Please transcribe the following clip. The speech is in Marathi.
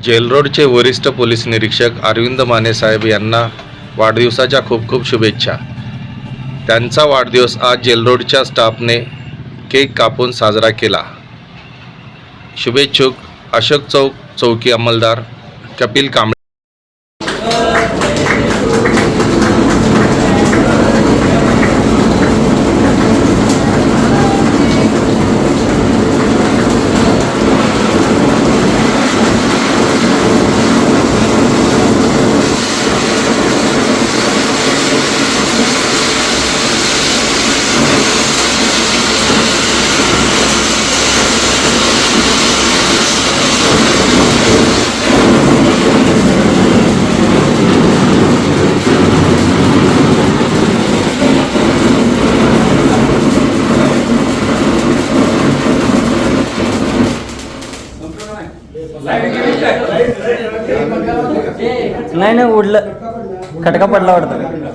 जेलरोडचे वरिष्ठ पोलीस निरीक्षक अरविंद माने साहेब यांना वाढदिवसाच्या खूप खूप शुभेच्छा। त्यांचा वाढदिवस आज जेलरोडच्या स्टाफने केक कापून साजरा केला। शुभेच्छुक अशोक चौक चौकी अंमलदार कपिल कांबळे। नाही उडलं, खटका पडला वाटतं।